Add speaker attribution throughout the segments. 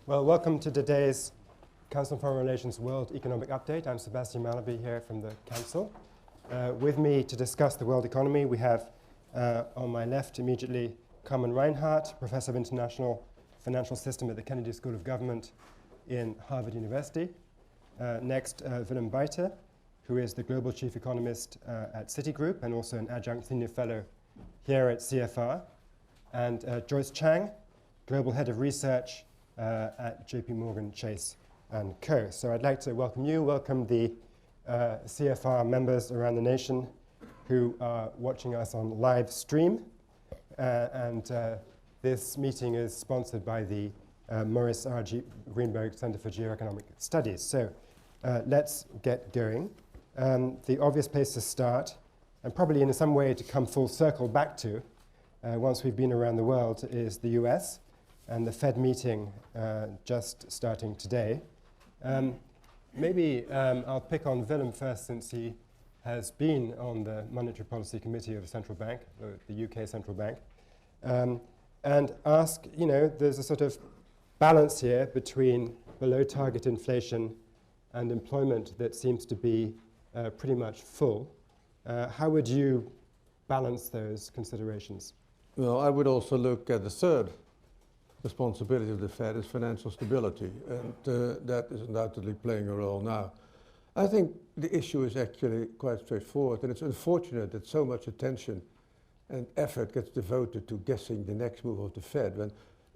Speaker 1: Well, welcome to today's Council on Foreign Relations World Economic Update. I'm Sebastian Malaby here from the Council. With me to discuss the world economy, we have on my left immediately Carmen Reinhart, Professor of International Financial System at the Kennedy School of Government in Harvard University. Next, Willem Buiter, who is the Global Chief Economist at Citigroup and also an Adjunct Senior Fellow here at CFR. And Joyce Chang, Global Head of Research at JP Morgan Chase and Co. So I'd like to welcome you, welcome the CFR members around the nation who are watching us on live stream. This meeting is sponsored by the Maurice R. Greenberg Center for Geoeconomic Studies. So let's get going. The obvious place to start, and probably in some way to come full circle back to, once we've been around the world, is the US and the Fed meeting just starting today. Maybe I'll pick on Willem first, since he has been on the Monetary Policy Committee of the Central Bank, the UK Central Bank, and ask, there's a sort of balance here between below target inflation and employment that seems to be pretty much full. How would you balance those considerations?
Speaker 2: Well, I would also look at the third responsibility of the Fed is financial stability, and that is undoubtedly playing a role now. I think the issue is actually quite straightforward, and it's unfortunate that so much attention and effort gets devoted to guessing the next move of the Fed, when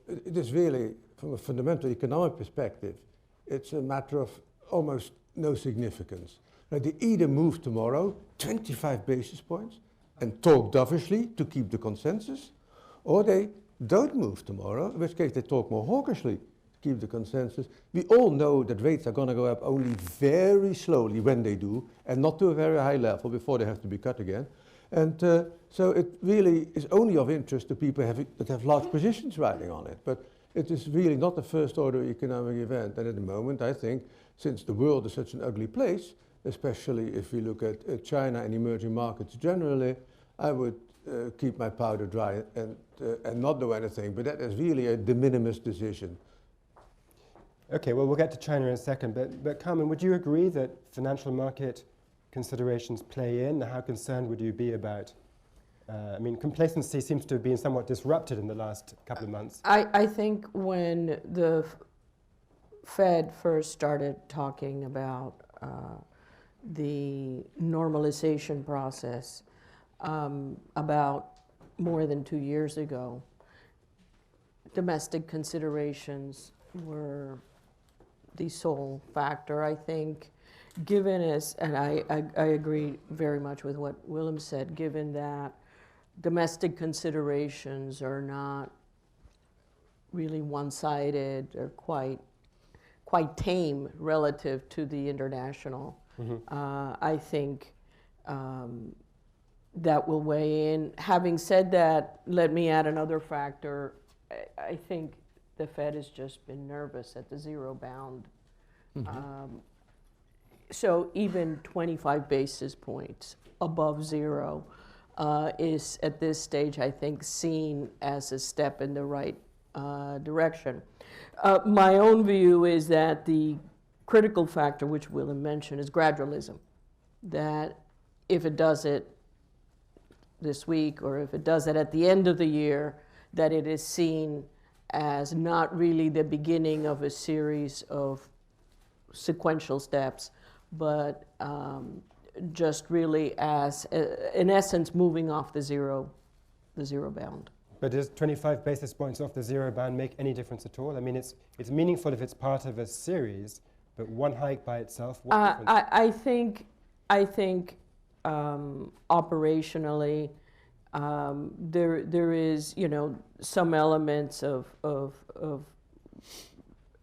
Speaker 2: it is really, from a fundamental economic perspective, it's a matter of almost no significance. Now, they either move tomorrow 25 basis points and talk dovishly to keep the consensus, or they don't move tomorrow, in which case they talk more hawkishly to keep the consensus. We all know that rates are going to go up only very slowly when they do, and not to a very high level before they have to be cut again. And so it really is only of interest to people that have large positions riding on it. But it is really not a first-order economic event. And at the moment, I think, since the world is such an ugly place, especially if we look at China and emerging markets generally, I would keep my powder dry and not do anything. But that is really a de minimis decision.
Speaker 1: Okay, well, we'll get to China in a second. But Carmen, would you agree that financial market considerations play in? How concerned would you be about? Complacency seems to have been somewhat disrupted in the last couple of months.
Speaker 3: I think when the Fed first started talking about the normalization process about more than 2 years ago, domestic considerations were the sole factor. I think, given as, and I agree very much with what Willem said, given that domestic considerations are not really one-sided or quite tame relative to the international, I think that will weigh in. Having said that, let me add another factor. I think the Fed has just been nervous at the zero bound. So even 25 basis points above zero is at this stage, I think, seen as a step in the right direction. My own view is that the critical factor, which Willem mentioned, is gradualism. That if it does it this week, or if it does it at the end of the year, that it is seen as not really the beginning of a series of sequential steps, but just really as, in essence, moving off the zero bound.
Speaker 1: But does 25 basis points off the zero bound make any difference at all? It's meaningful if it's part of a series, but one hike by itself, what difference?
Speaker 3: I think operationally, there is, some elements of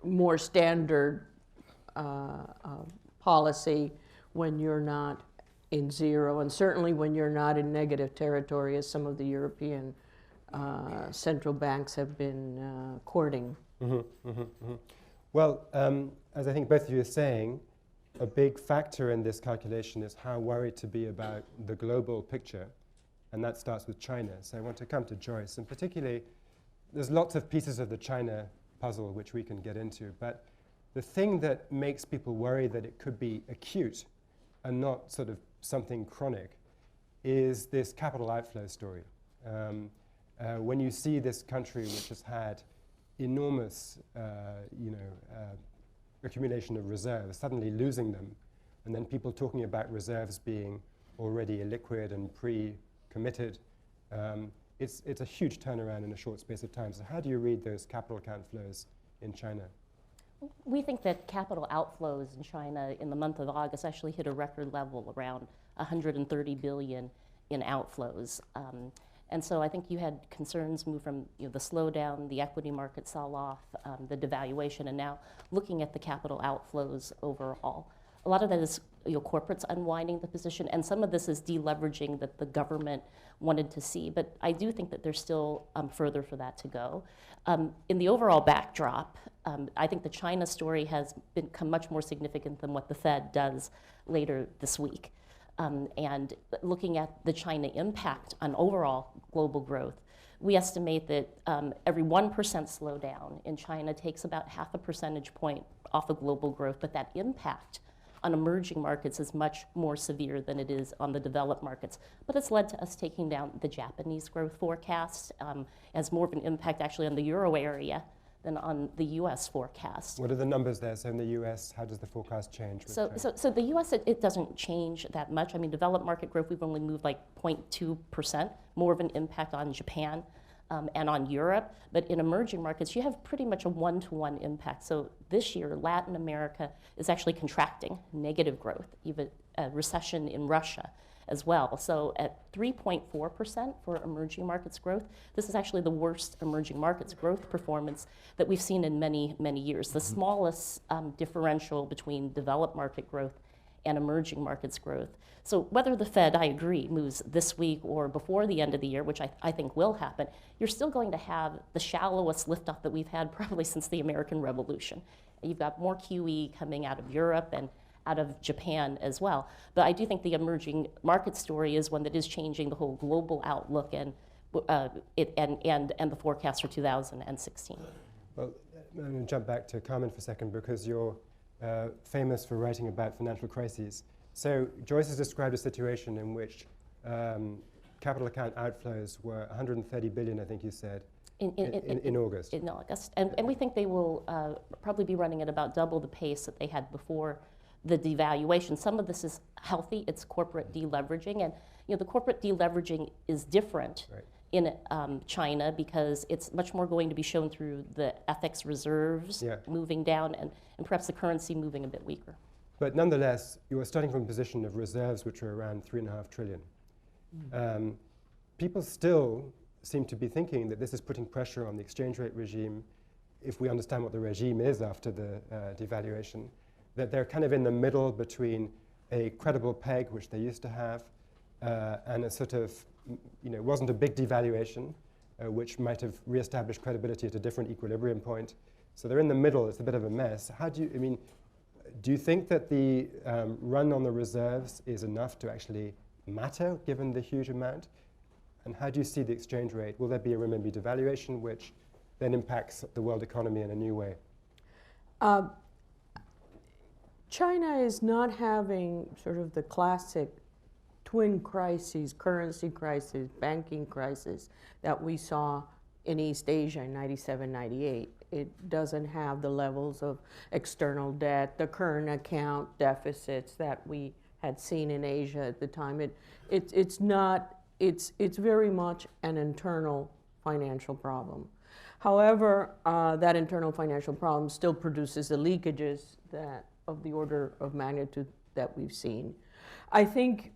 Speaker 3: more standard policy when you're not in zero, and certainly when you're not in negative territory, as some of the European central banks have been courting.
Speaker 1: Well, as I think both of you are saying, a big factor in this calculation is how worried to be about the global picture, and that starts with China. So I want to come to Joyce, and particularly, there's lots of pieces of the China puzzle, which we can get into. But the thing that makes people worry that it could be acute and not sort of something chronic is this capital outflow story. When you see this country which has had enormous accumulation of reserves, suddenly losing them, and then people talking about reserves being already illiquid and pre-committed, it's a huge turnaround in a short space of time. So how do you read those capital account flows in China?
Speaker 4: We think that capital outflows in China in the month of August actually hit a record level, around 130 billion in outflows. And so I think you had concerns move from the slowdown, the equity market sell-off, the devaluation, and now looking at the capital outflows overall. A lot of that is corporates unwinding the position, and some of this is deleveraging that the government wanted to see. But I do think that there's still further for that to go. In the overall backdrop, I think the China story has become much more significant than what the Fed does later this week. And looking at the China impact on overall global growth, we estimate that every 1% slowdown in China takes about half a percentage point off of global growth, but that impact on emerging markets is much more severe than it is on the developed markets. But it's led to us taking down the Japanese growth forecast as more of an impact actually on the Euro area than on the US forecast.
Speaker 1: What are the numbers there? So in the US, how does the forecast change?
Speaker 4: So the US, it doesn't change that much. I mean, developed market growth, we've only moved like 0.2%, more of an impact on Japan and on Europe. But in emerging markets, you have pretty much a one-to-one impact. So this year, Latin America is actually contracting, negative growth, even a recession in Russia as well. So at 3.4% for emerging markets growth, this is actually the worst emerging markets growth performance that we've seen in many, many years. The smallest differential between developed market growth and emerging markets growth. So whether the Fed, I agree, moves this week or before the end of the year, which I think will happen, you're still going to have the shallowest liftoff that we've had probably since the American Revolution. You've got more QE coming out of Europe and out of Japan as well. But I do think the emerging market story is one that is changing the whole global outlook and the forecast for 2016.
Speaker 1: Well, I'm going to jump back to Carmen for a second because you're famous for writing about financial crises. So Joyce has described a situation in which capital account outflows were 130 billion, I think you said, in August.
Speaker 4: In August. And we think they will probably be running at about double the pace that they had before the devaluation. Some of this is healthy, it's corporate deleveraging, and the corporate deleveraging is different in China because it's much more going to be shown through the FX reserves moving down and perhaps the currency moving a bit weaker.
Speaker 1: But nonetheless, you are starting from a position of reserves which are around 3.5 trillion. People still seem to be thinking that this is putting pressure on the exchange rate regime, if we understand what the regime is after the devaluation, that they're kind of in the middle between a credible peg, which they used to have, and a sort of, wasn't a big devaluation, which might have reestablished credibility at a different equilibrium point. So they're in the middle, it's a bit of a mess. Do you think that the run on the reserves is enough to actually matter, given the huge amount? And how do you see the exchange rate? Will there be a renminbi devaluation, which then impacts the world economy in a new way?
Speaker 3: China is not having sort of the classic twin crises, currency crisis, banking crisis that we saw in East Asia in 97, 98. It doesn't have the levels of external debt, the current account deficits that we had seen in Asia at the time. It's very much an internal financial problem. However, that internal financial problem still produces the leakages that of the order of magnitude that we've seen. I think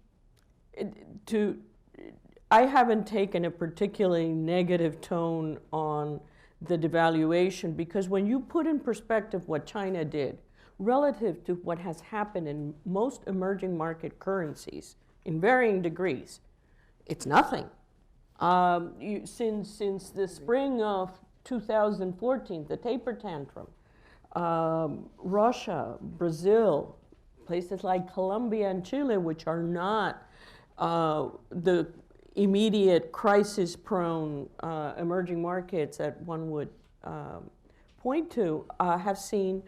Speaker 3: I haven't taken a particularly negative tone on the devaluation because when you put in perspective what China did relative to what has happened in most emerging market currencies in varying degrees, it's nothing. Since the spring of 2014, the taper tantrum, Russia, Brazil, places like Colombia and Chile, which are not the immediate crisis-prone emerging markets that one would point to have seen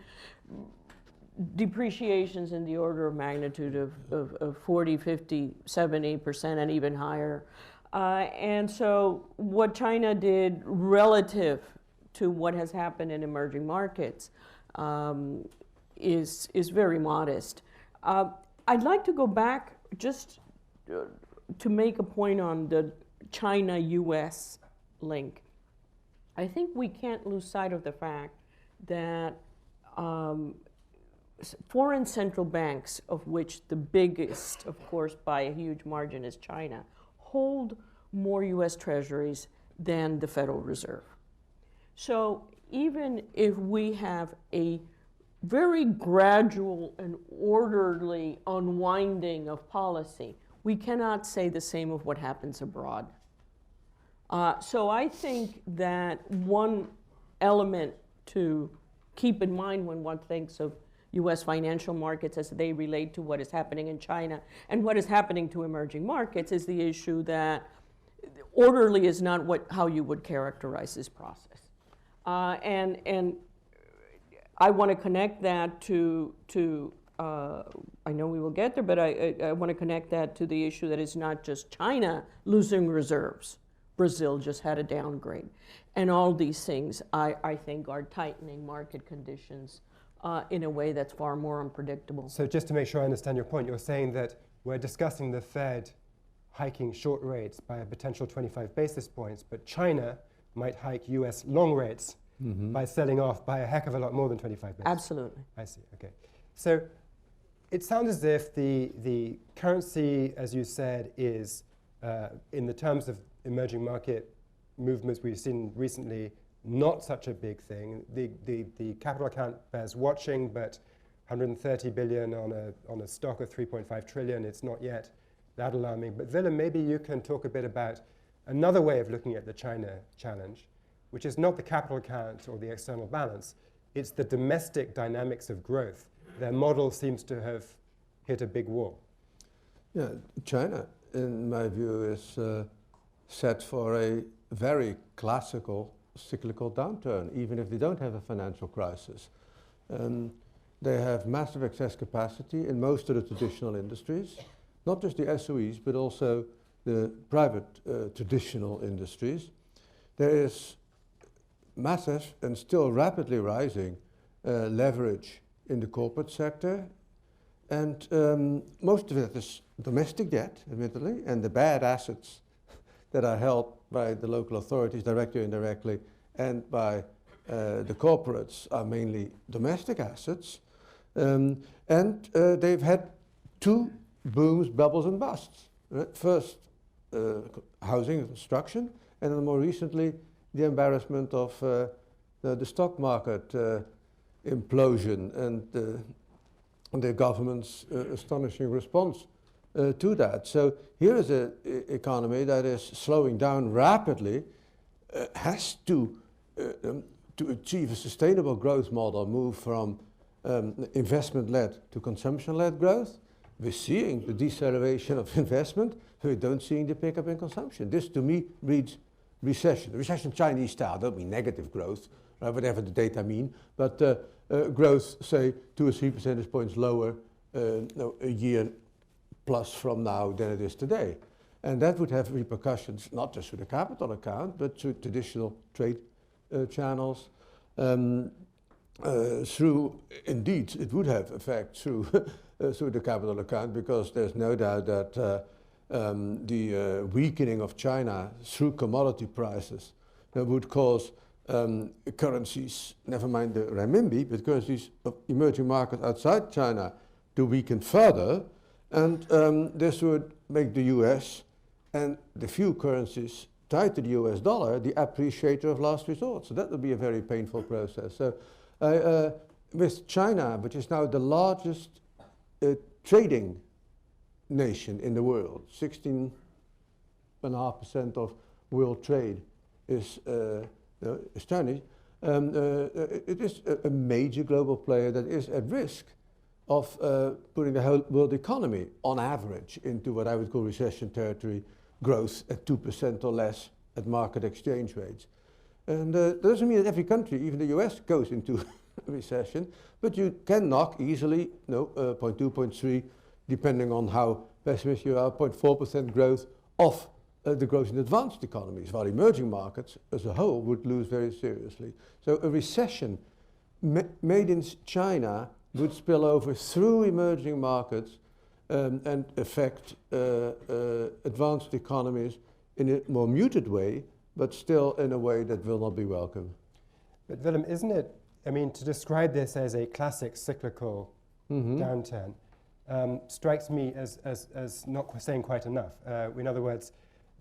Speaker 3: depreciations in the order of magnitude of 40, 50, 70%, and even higher. And so what China did relative to what has happened in emerging markets is very modest. I'd like to go back just to make a point on the China-US link. I think we can't lose sight of the fact that foreign central banks, of which the biggest, of course, by a huge margin is China, hold more US treasuries than the Federal Reserve. So even if we have a very gradual and orderly unwinding of policy, we cannot say the same of what happens abroad. So I think that one element to keep in mind when one thinks of US financial markets as they relate to what is happening in China and what is happening to emerging markets is the issue that orderly is not how you would characterize this process. And I want to connect that to I know we will get there, but I want to connect that to the issue that it's not just China losing reserves. Brazil just had a downgrade. And all these things, I think, are tightening market conditions in a way that's far more unpredictable.
Speaker 1: So just to make sure I understand your point, you're saying that we're discussing the Fed hiking short rates by a potential 25 basis points, but China might hike US long rates by selling off by a heck of a lot more than 25 basis points.
Speaker 3: Absolutely.
Speaker 1: I see, okay. So it sounds as if the currency, as you said, is, in the terms of emerging market movements we've seen recently, not such a big thing. The capital account bears watching, but 130 billion on a stock of 3.5 trillion, it's not yet that alarming. But Willem, maybe you can talk a bit about another way of looking at the China challenge, which is not the capital account or the external balance, it's the domestic dynamics of growth. Their model seems to have hit a big wall.
Speaker 2: Yeah, China, in my view, is set for a very classical cyclical downturn, even if they don't have a financial crisis. They have massive excess capacity in most of the traditional industries, not just the SOEs, but also the private traditional industries. There is massive and still rapidly rising leverage in the corporate sector, and most of it is domestic debt, admittedly, and the bad assets that are held by the local authorities, directly or indirectly, and by the corporates are mainly domestic assets. And they've had two booms, bubbles, and busts. Right? First, housing and construction, and then more recently, the embarrassment of the stock market implosion and the government's astonishing response to that. So here is an economy that is slowing down rapidly, has to achieve a sustainable growth model, move from investment-led to consumption-led growth. We're seeing the deceleration of investment, so we don't see the pickup in consumption. This, to me, reads recession. Recession Chinese style, don't mean negative growth, whatever the data mean, but growth, say, 2 or 3 percentage points lower a year plus from now than it is today. And that would have repercussions, not just through the capital account, but through traditional trade channels. Indeed, it would have effect through the capital account, because there's no doubt that the weakening of China through commodity prices would cause currencies, never mind the renminbi, but currencies of emerging markets outside China to weaken further. And this would make the US and the few currencies tied to the US dollar the appreciator of last resort. So that would be a very painful process. So with China, which is now the largest trading nation in the world, 16.5% of world trade is Chinese, it is a major global player that is at risk of putting the whole world economy, on average, into what I would call recession territory, growth at 2% or less at market exchange rates. And that doesn't mean that every country, even the US, goes into recession, but you can knock easily, 0.2, 0.3, depending on how pessimistic you are, 0.4% growth off the growth in advanced economies, while emerging markets as a whole would lose very seriously. So a recession made in China would spill over through emerging markets and affect advanced economies in a more muted way, but still in a way that will not be welcome.
Speaker 1: But Willem, isn't it, I mean, to describe this as a classic cyclical downturn strikes me as not saying quite enough. In other words,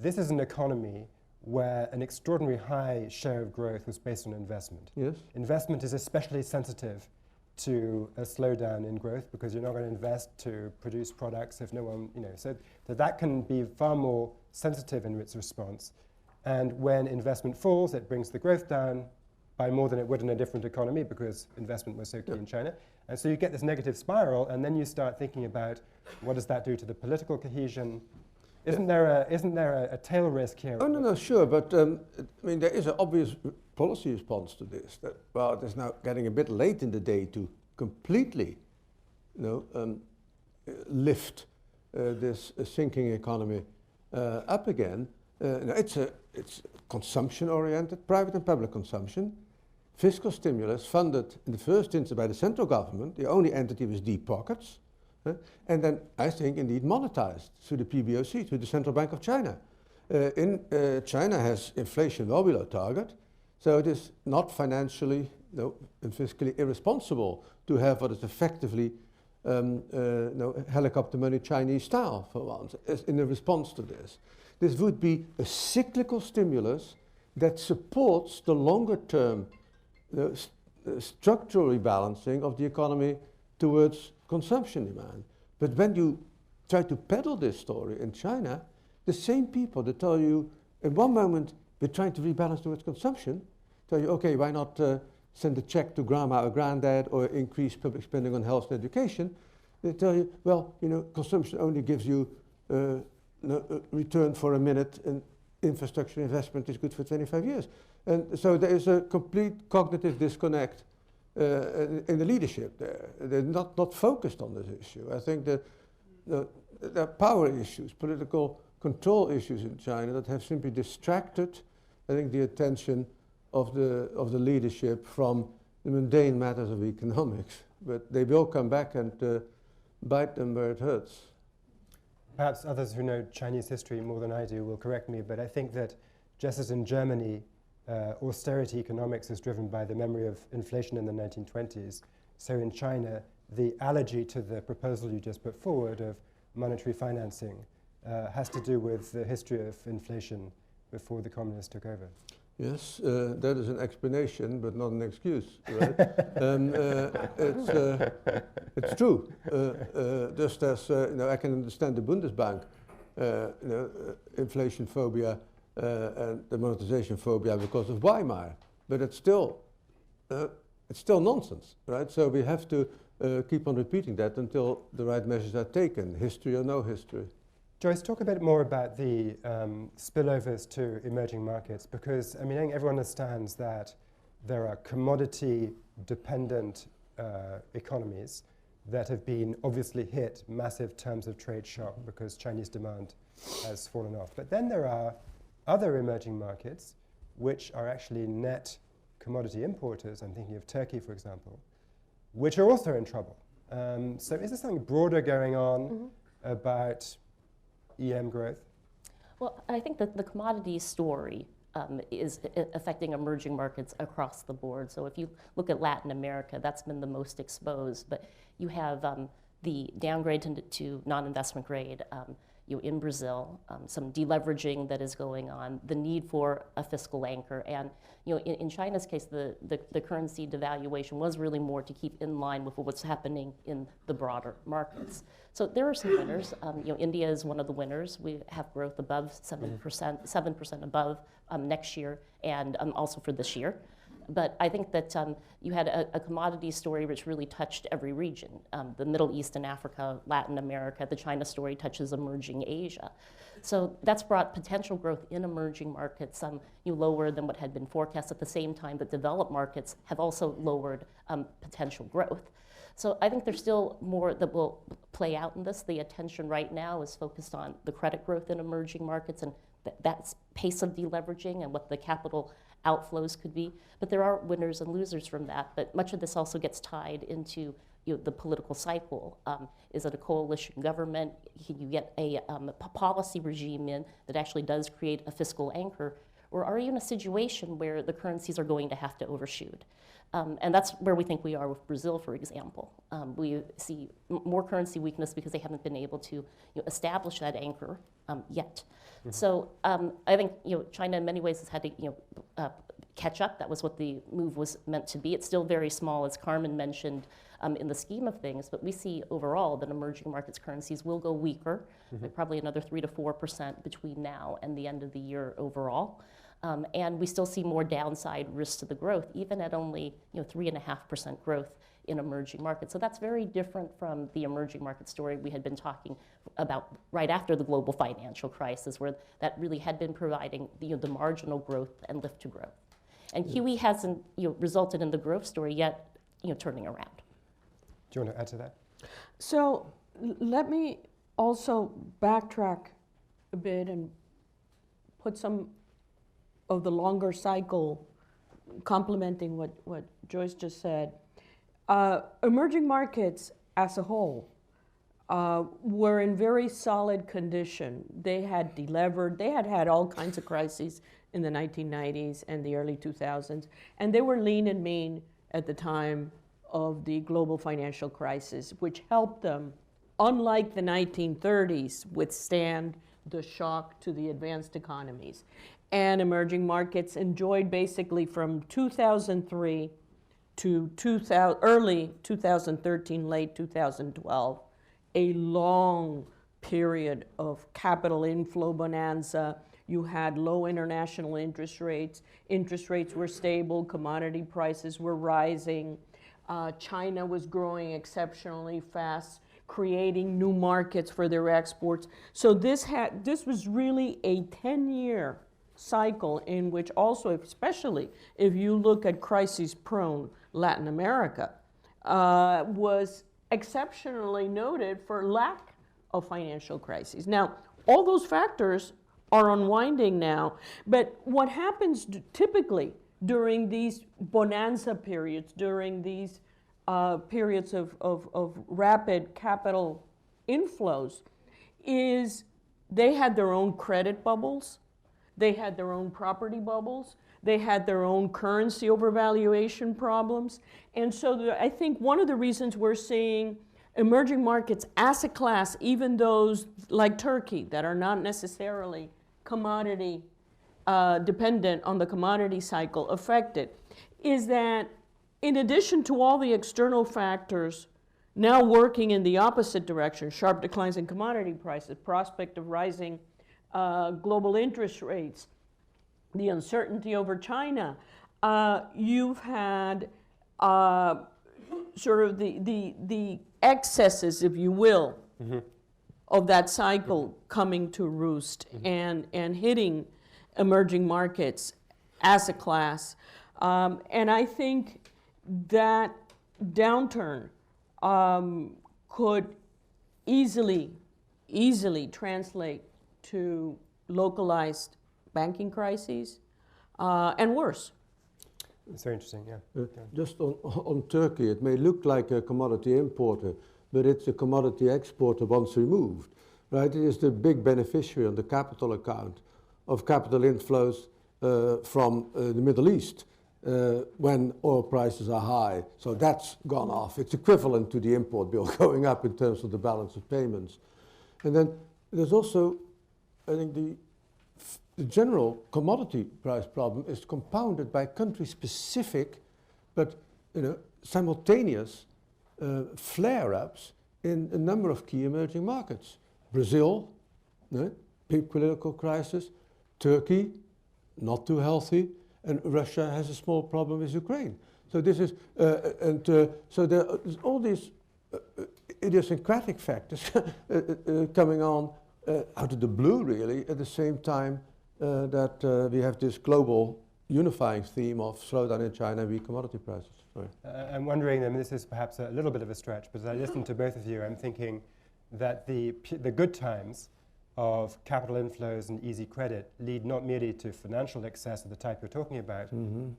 Speaker 1: this is an economy where an extraordinary high share of growth was based on investment.
Speaker 2: Yes.
Speaker 1: Investment is especially sensitive to a slowdown in growth because you're not going to invest to produce products if no one, so that can be far more sensitive in its response. And when investment falls, it brings the growth down by more than it would in a different economy because investment was so key in China. And so you get this negative spiral, and then you start thinking about what does that do to the political cohesion? Isn't there a tail risk here?
Speaker 2: Oh, no, sure, but I mean, there is an obvious policy response to this. That, well, it is now getting a bit late in the day to completely, lift this sinking economy up again. It's consumption-oriented, private and public consumption. Fiscal stimulus funded in the first instance by the central government, the only entity with deep pockets, and then I think indeed monetized through the PBOC, through the Central Bank of China. China has inflation well below target, so it is not financially and fiscally irresponsible to have what is effectively helicopter money Chinese style for once, in a response to this. This would be a cyclical stimulus that supports the longer term structural rebalancing of the economy towards consumption demand. But when you try to peddle this story in China, the same people that tell you in one moment we're trying to rebalance towards consumption, tell you, okay, why not send a check to grandma or granddad or increase public spending on health and education? They tell you, well, consumption only gives you a return for a minute, and infrastructure investment is good for 25 years. And so there is a complete cognitive disconnect in the leadership there. They're not focused on this issue. I think that there are power issues, political control issues in China that have simply distracted, I think, the attention of the leadership from the mundane matters of economics. But they will come back and bite them where it hurts.
Speaker 1: Perhaps others who know Chinese history more than I do will correct me, but I think that just as in Germany, austerity economics is driven by the memory of inflation in the 1920s, so in China, the allergy to the proposal you just put forward of monetary financing has to do with the history of inflation before the communists took over.
Speaker 2: Yes, that is an explanation, but not an excuse, right? It's true. Just as I can understand the Bundesbank, inflation phobia and the monetization phobia because of Weimar, but it's still nonsense, right? So we have to keep on repeating that until the right measures are taken, history or no history.
Speaker 1: Joyce, talk a bit more about the spillovers to emerging markets, because I think everyone understands that there are commodity-dependent economies that have been obviously hit massive terms of trade shock because Chinese demand has fallen off. But then there are other emerging markets which are actually net commodity importers. I'm thinking of Turkey, for example, which are also in trouble. So is there something broader going on about EM growth?
Speaker 4: Well, I think that the commodity story is affecting emerging markets across the board. So if you look at Latin America, that's been the most exposed. But you have the downgrade to non-investment grade in Brazil, some deleveraging that is going on, the need for a fiscal anchor. And in China's case, the currency devaluation was really more to keep in line with what's happening in the broader markets. So there are some winners. India is one of the winners. We have growth above 7% above next year, and also for this year. But I think that you had a commodity story which really touched every region. The Middle East and Africa, Latin America, the China story touches emerging Asia. So that's brought potential growth in emerging markets lower than what had been forecast. At the same time, the developed markets have also lowered potential growth. So I think there's still more that will play out in this. The attention right now is focused on the credit growth in emerging markets and that pace of deleveraging and what the capital outflows could be. But there are winners and losers from that. But much of this also gets tied into the political cycle. Is it a coalition government? Can you get a policy regime in that actually does create a fiscal anchor? Or are you in a situation where the currencies are going to have to overshoot? And that's where we think we are with Brazil, for example. We see more currency weakness because they haven't been able to establish that anchor yet. Mm-hmm. So I think China in many ways has had to catch up. That was what the move was meant to be. It's still very small, as Carmen mentioned, in the scheme of things, but we see overall that emerging markets currencies will go weaker, like probably another 3 to 4% between now and the end of the year overall. And we still see more downside risks to the growth, even at only 3.5% growth in emerging markets. So that's very different from the emerging market story we had been talking about right after the global financial crisis, where that really had been providing the marginal growth and lift to growth. And QE hasn't resulted in the growth story yet turning around.
Speaker 1: Do you want to add to that?
Speaker 3: So let me also backtrack a bit and put some of the longer cycle complementing what Joyce just said. Emerging markets as a whole were in very solid condition. They had delevered, they had all kinds of crises in the 1990s and the early 2000s, and they were lean and mean at the time of the global financial crisis, which helped them, unlike the 1930s, withstand the shock to the advanced economies. And emerging markets enjoyed basically from 2003 to early 2013, late 2012, a long period of capital inflow bonanza. You had low international interest rates. Interest rates were stable. Commodity prices were rising. China was growing exceptionally fast, creating new markets for their exports. So this was really a 10-year cycle in which also, especially if you look at crisis-prone Latin America, was exceptionally noted for lack of financial crises. Now, all those factors are unwinding now, but what happens typically during these bonanza periods, during these periods of rapid capital inflows, is they had their own credit bubbles, they had their own property bubbles, they had their own currency overvaluation problems. And so I think one of the reasons we're seeing emerging markets as a class, even those like Turkey that are not necessarily commodity dependent on the commodity cycle affected, is that in addition to all the external factors now working in the opposite direction, sharp declines in commodity prices, prospect of rising global interest rates, the uncertainty over China, you've had sort of the excesses, if you will, of that cycle coming to roost and hitting emerging markets as a class. And I think that downturn could easily translate to localized banking crises and worse.
Speaker 1: It's very interesting, yeah.
Speaker 2: Just on Turkey, it may look like a commodity importer, but it's a commodity exporter once removed, right? It is the big beneficiary on the capital account of capital inflows from the Middle East when oil prices are high. So that's gone off. It's equivalent to the import bill going up in terms of the balance of payments. And then there's also, I think, the general commodity price problem is compounded by country-specific, but simultaneous flare-ups in a number of key emerging markets. Brazil, big political crisis. Turkey, not too healthy. and Russia has a small problem with Ukraine. So this is, so there are all these idiosyncratic factors coming on out of the blue, really, at the same time that we have this global unifying theme of slowdown in China and weak commodity prices. Sorry.
Speaker 1: I'm wondering, and this is perhaps a little bit of a stretch, but as I listen to both of you, I'm thinking that the good times of capital inflows and easy credit lead not merely to financial excess of the type you're talking about,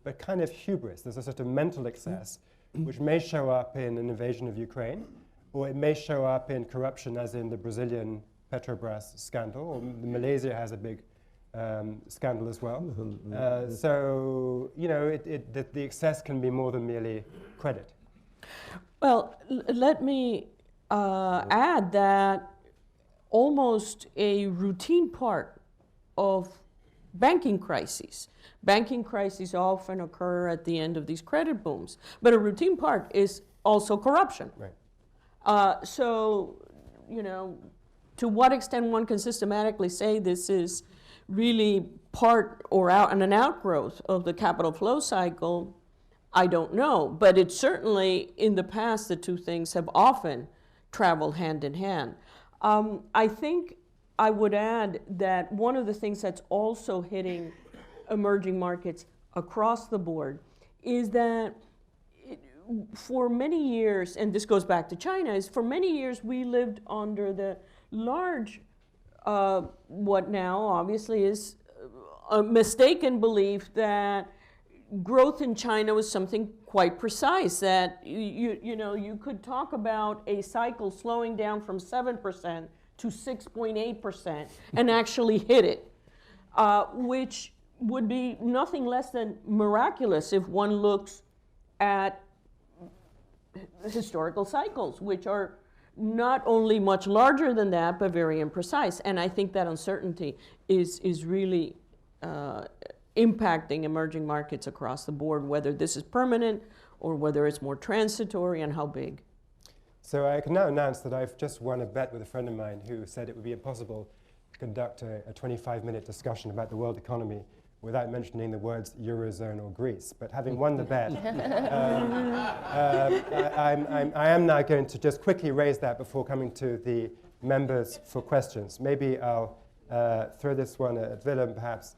Speaker 1: but kind of hubris. There's a sort of mental excess which may show up in an invasion of Ukraine, or it may show up in corruption, as in the Brazilian Petrobras scandal, or Malaysia has a big scandal as well. So, you know, the excess can be more than merely credit.
Speaker 3: Well, let me add that almost a routine part of banking crises. Banking crises often occur at the end of these credit booms, but a routine part is also corruption.
Speaker 1: Right.
Speaker 3: So, you know, to what extent one can systematically say this is really part or an outgrowth of the capital flow cycle, I don't know. But it's certainly, in the past, the two things have often traveled hand in hand. I think I would add that one of the things that's also hitting emerging markets across the board is that for many years, and this goes back to China, is for many years we lived under the large, what now obviously is a mistaken belief that growth in China was something quite precise, that you know, you could talk about a cycle slowing down from 7% to 6.8% and actually hit it, which would be nothing less than miraculous if one looks at historical cycles, which are not only much larger than that, but very imprecise. And I think that uncertainty is really impacting emerging markets across the board, whether this is permanent or whether it's more transitory, and how big.
Speaker 1: So I can now announce that I've just won a bet with a friend of mine who said it would be impossible to conduct a 25-minute discussion about the world economy without mentioning the words Eurozone or Greece. But having won the bet, I am now going to just quickly raise that before coming to the members for questions. Maybe I'll throw this one at Willem, perhaps.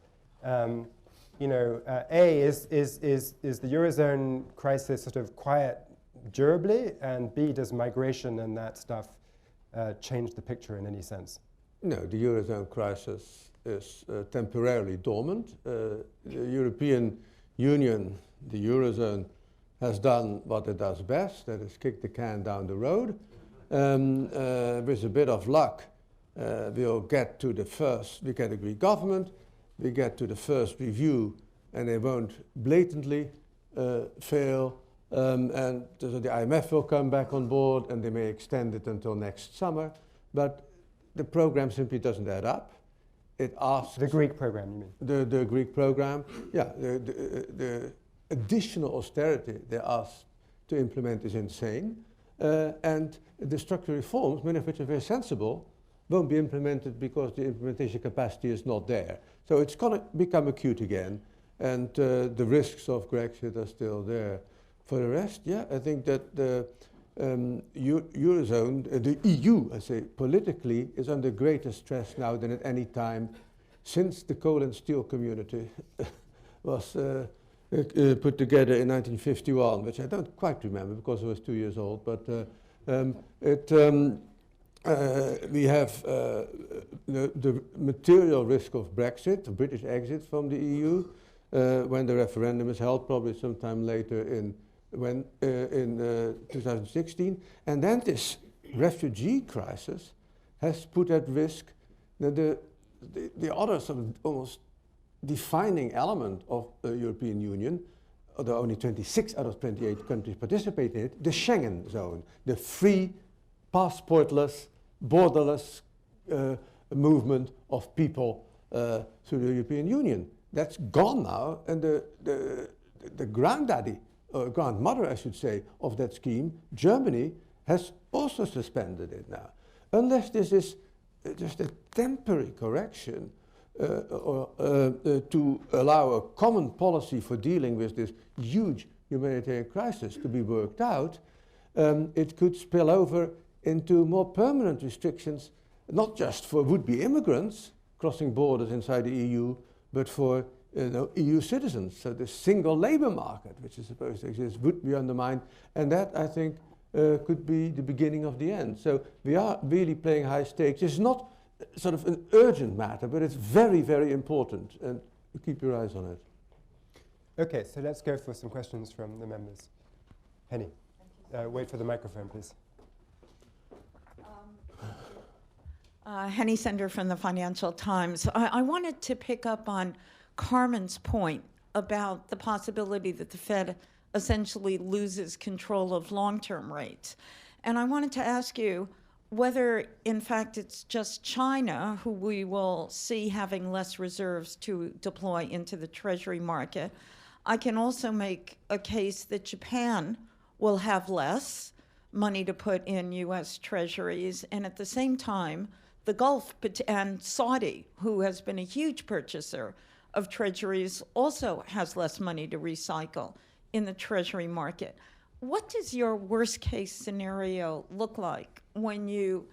Speaker 1: You know, A, is the Eurozone crisis sort of quiet durably? And B, does migration and that stuff change the picture in any sense?
Speaker 2: No, the Eurozone crisis is temporarily dormant. The European Union, the Eurozone, has done what it does best, that is kick the can down the road. With a bit of luck, we'll get to the first, we get a Greek government, we get to the first review, and they won't blatantly fail. And so the IMF will come back on board, and they may extend it until next summer. But the program simply doesn't add up. It asks...
Speaker 1: The Greek program, you mean?
Speaker 2: The Greek program, yeah. The additional austerity they ask to implement is insane. And the structural reforms, many of which are very sensible, won't be implemented because the implementation capacity is not there. So it's going to become acute again, and the risks of Brexit are still there. For the rest, yeah, I think that the Eurozone, the EU, I say, politically is under greater stress now than at any time since the coal and steel community was put together in 1951, which I don't quite remember because I was 2 years old, but we have the material risk of Brexit, the British exit from the EU, when the referendum is held, probably sometime later in 2016. And then this refugee crisis has put at risk the other sort of almost defining element of the European Union, although only 26 out of 28 countries participate in it, the Schengen zone, the free, passportless, borderless movement of people through the European Union. That's gone now, and the granddaddy, or grandmother, I should say, of that scheme, Germany, has also suspended it now. Unless this is just a temporary correction, to allow a common policy for dealing with this huge humanitarian crisis to be worked out, it could spill over into more permanent restrictions, not just for would-be immigrants crossing borders inside the EU, but for EU citizens. So the single labour market, which is supposed to exist, would be undermined, and that, I think, could be the beginning of the end. So we are really playing high stakes. It's not sort of an urgent matter, but it's very, very important, and keep your eyes on it.
Speaker 1: Okay, so let's go for some questions from the members. Henny, wait for the microphone, please.
Speaker 5: Henny Sender from the Financial Times. I wanted to pick up on Carmen's point about the possibility that the Fed essentially loses control of long-term rates. And I wanted to ask you whether, in fact, it's just China who we will see having less reserves to deploy into the Treasury market. I can also make a case that Japan will have less money to put in U.S. Treasuries, and at the same time, the Gulf and Saudi, who has been a huge purchaser of Treasuries, also has less money to recycle in the Treasury market. What does your worst case scenario look like when you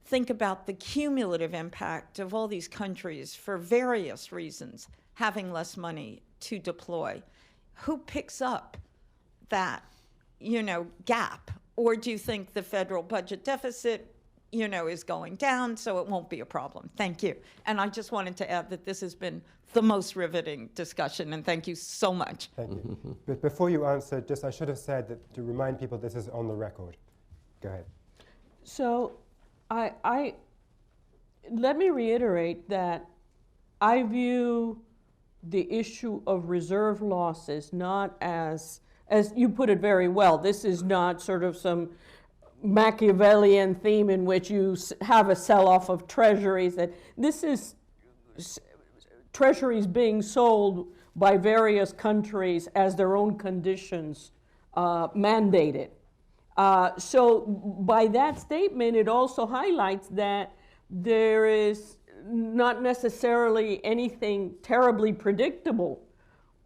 Speaker 5: think about the cumulative impact of all these countries for various reasons having less money to deploy? Who picks up that, gap? Or do you think the federal budget deficit, is going down, so it won't be a problem? Thank you. And I just wanted to add that this has been the most riveting discussion, and thank you so much.
Speaker 1: Thank you. But before you answer, I should have said that to remind people this is on the record. Go ahead.
Speaker 3: So I let me reiterate that I view the issue of reserve losses not as you put it very well, this is not sort of some Machiavellian theme in which you have a sell-off of treasuries. That this is treasuries being sold by various countries as their own conditions mandated. So by that statement, it also highlights that there is not necessarily anything terribly predictable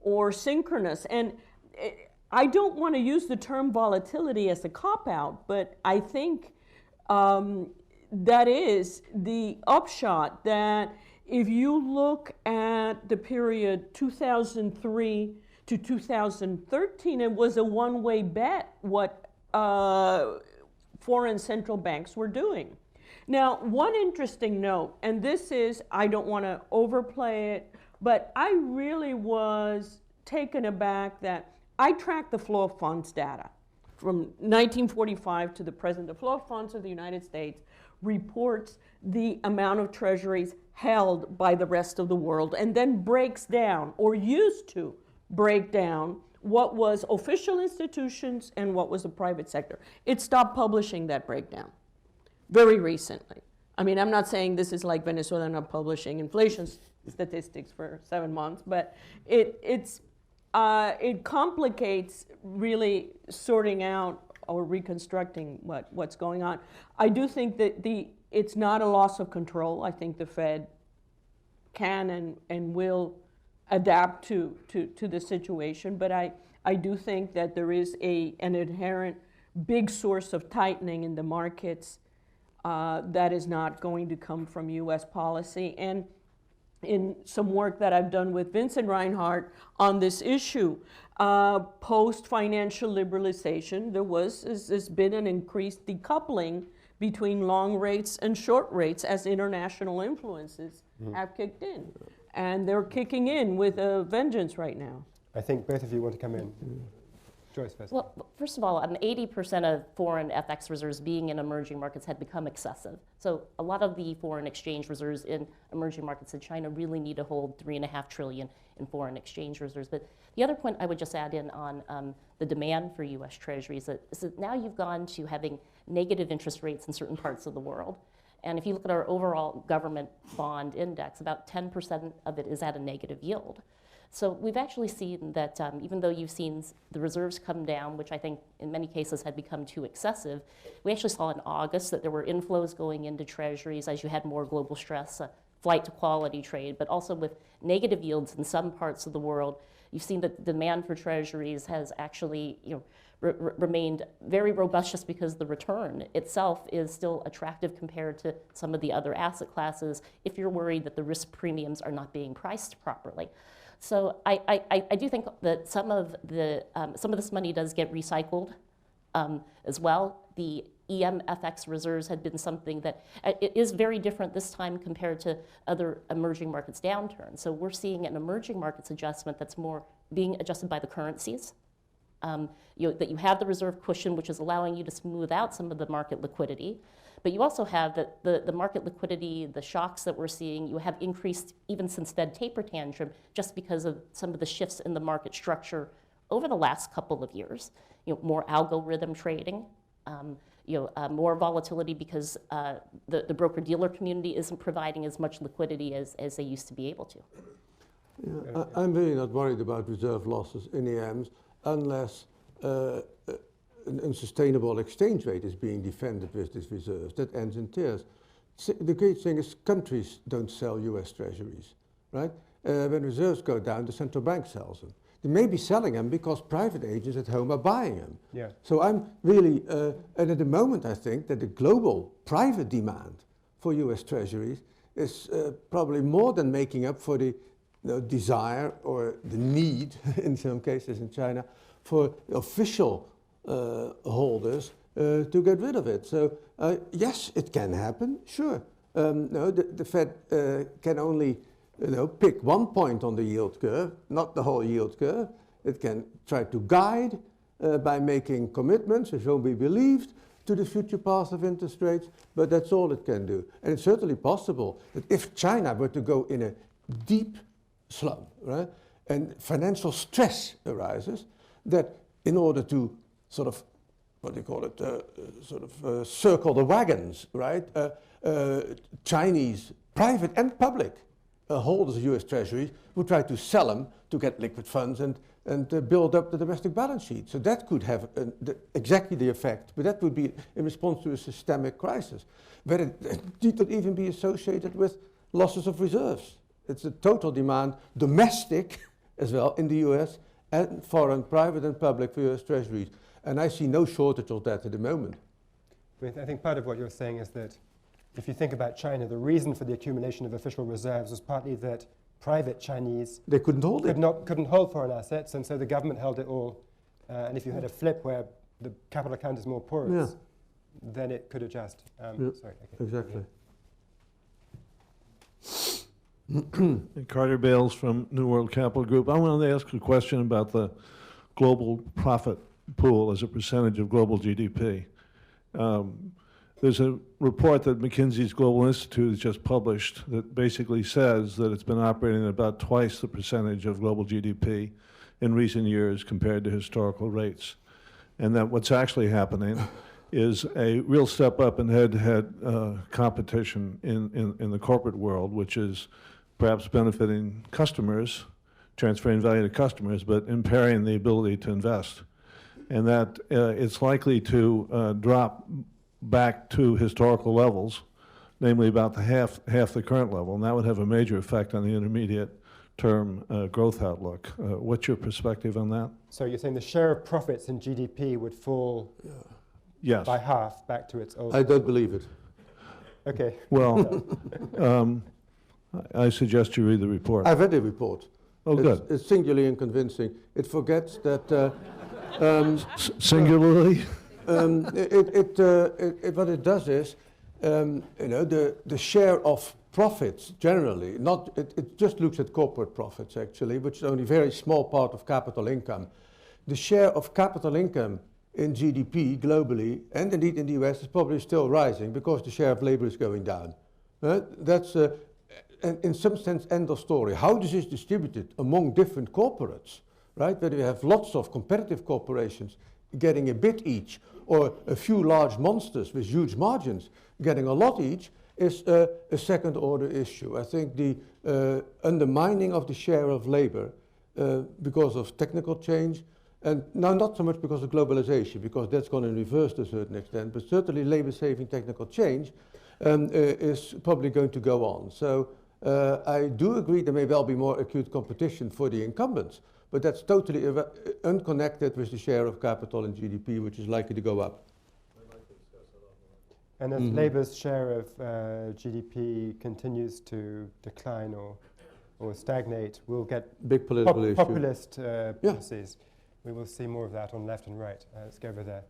Speaker 3: or synchronous. And I don't want to use the term volatility as a cop-out, but I think that is the upshot that if you look at the period 2003 to 2013, it was a one-way bet what foreign central banks were doing. Now, one interesting note, and this is, I don't want to overplay it, but I really was taken aback that I tracked the flow of funds data from 1945 to the present. The flow of funds of the United States reports the amount of treasuries held by the rest of the world and then breaks down, or used to break down, what was official institutions and what was the private sector. It stopped publishing that breakdown very recently. I mean, I'm not saying this is like Venezuela not publishing inflation statistics for 7 months, but it complicates really sorting out or reconstructing what's going on. I do think that it's not a loss of control. I think the Fed can and will adapt to the situation, but I do think that there is an inherent big source of tightening in the markets that is not going to come from U.S. policy. And in some work that I've done with Vincent Reinhart on this issue, post-financial liberalization, there's been an increased decoupling between long rates and short rates as international influences have kicked in. And they're kicking in with a vengeance right now.
Speaker 1: I think both of you want to come in. Joyce first.
Speaker 4: Well, first of all, 80% of foreign FX reserves being in emerging markets had become excessive. So a lot of the foreign exchange reserves in emerging markets in China really need to hold $3.5 trillion in foreign exchange reserves. But the other point I would just add in on the demand for U.S. Treasuries is that now you've gone to having negative interest rates in certain parts of the world. And if you look at our overall government bond index, about 10% of it is at a negative yield. So we've actually seen that even though you've seen the reserves come down, which I think in many cases had become too excessive, we actually saw in August that there were inflows going into treasuries as you had more global stress, flight to quality trade, but also with negative yields in some parts of the world, you've seen that the demand for treasuries has actually, remained very robust just because the return itself is still attractive compared to some of the other asset classes if you're worried that the risk premiums are not being priced properly. So I do think that some of this money does get recycled as well. The EMFX reserves had been something that it is very different this time compared to other emerging markets downturns. So we're seeing an emerging markets adjustment that's more being adjusted by the currencies. That you have the reserve cushion, which is allowing you to smooth out some of the market liquidity. But you also have that the market liquidity, the shocks that we're seeing, you have increased even since Fed taper tantrum just because of some of the shifts in the market structure over the last couple of years. More algorithm trading, more volatility because the broker-dealer community isn't providing as much liquidity as they used to be able to.
Speaker 2: Yeah, I'm really not worried about reserve losses in EMs unless an unsustainable exchange rate is being defended with these reserves. That ends in tears. The great thing is countries don't sell US treasuries, right? When reserves go down, the central bank sells them. They may be selling them because private agents at home are buying them.
Speaker 1: Yeah.
Speaker 2: So I'm really, and at the moment I think that the global private demand for US treasuries is probably more than making up for the desire or the need, in some cases in China, for official holders to get rid of it. So yes, it can happen, sure. No, the Fed can only pick one point on the yield curve, not the whole yield curve. It can try to guide by making commitments, which won't be believed, to the future path of interest rates, but that's all it can do. And it's certainly possible that if China were to go in a deep slump, right, and financial stress arises, that in order to sort of, what do you call it, circle the wagons, right, Chinese private and public holders of US treasuries would try to sell them to get liquid funds and build up the domestic balance sheet. So that could have exactly the effect, but that would be in response to a systemic crisis, where it need not even be associated with losses of reserves. It's a total demand, domestic as well in the US, and foreign, private and public for US treasuries. And I see no shortage of that at the moment.
Speaker 1: I think part of what you're saying is that if you think about China, the reason for the accumulation of official reserves was partly that private Chinese
Speaker 2: they couldn't hold it.
Speaker 1: Couldn't hold foreign assets, and so the government held it all. And if you had a flip where the capital account is more porous, then it could adjust. Sorry, okay.
Speaker 2: Exactly.
Speaker 6: Carter Bales from New World Capital Group. I wanted to ask a question about the global profit pool as a percentage of global GDP. There's a report that McKinsey's Global Institute has just published that basically says that it's been operating at about twice the percentage of global GDP in recent years compared to historical rates. And that what's actually happening is a real step up in head-to-head competition in the corporate world, which is perhaps benefiting customers, transferring value to customers, but impairing the ability to invest. And that it's likely to drop back to historical levels, namely about the half the current level, and that would have a major effect on the intermediate term growth outlook. What's your perspective on that?
Speaker 1: So you're saying the share of profits in GDP would fall
Speaker 6: Yes.
Speaker 1: by half back to its old
Speaker 2: I don't believe it.
Speaker 1: Okay.
Speaker 6: Well, I suggest you read the report.
Speaker 2: I've read the report.
Speaker 6: Oh, good.
Speaker 2: It's singularly unconvincing. It forgets that
Speaker 6: Singularly?
Speaker 2: what it does is, the share of profits generally, it just looks at corporate profits actually, which is only a very small part of capital income. The share of capital income in GDP globally, and indeed in the US, is probably still rising because the share of labor is going down. That's, in some sense, end of story. How this is distributed among different corporates, right? Whether you have lots of competitive corporations getting a bit each, or a few large monsters with huge margins getting a lot each, is a second order issue. I think the undermining of the share of labor because of technical change, and now not so much because of globalization, because that's going to reverse to a certain extent, but certainly labor-saving technical change is probably going to go on. So I do agree there may well be more acute competition for the incumbents, but that's totally unconnected with the share of capital in GDP, which is likely to go up.
Speaker 1: And as Labour's share of GDP continues to decline or stagnate, we'll get
Speaker 2: Big political issue.
Speaker 1: populist policies. We will see more of that on left and right. Let's go over there.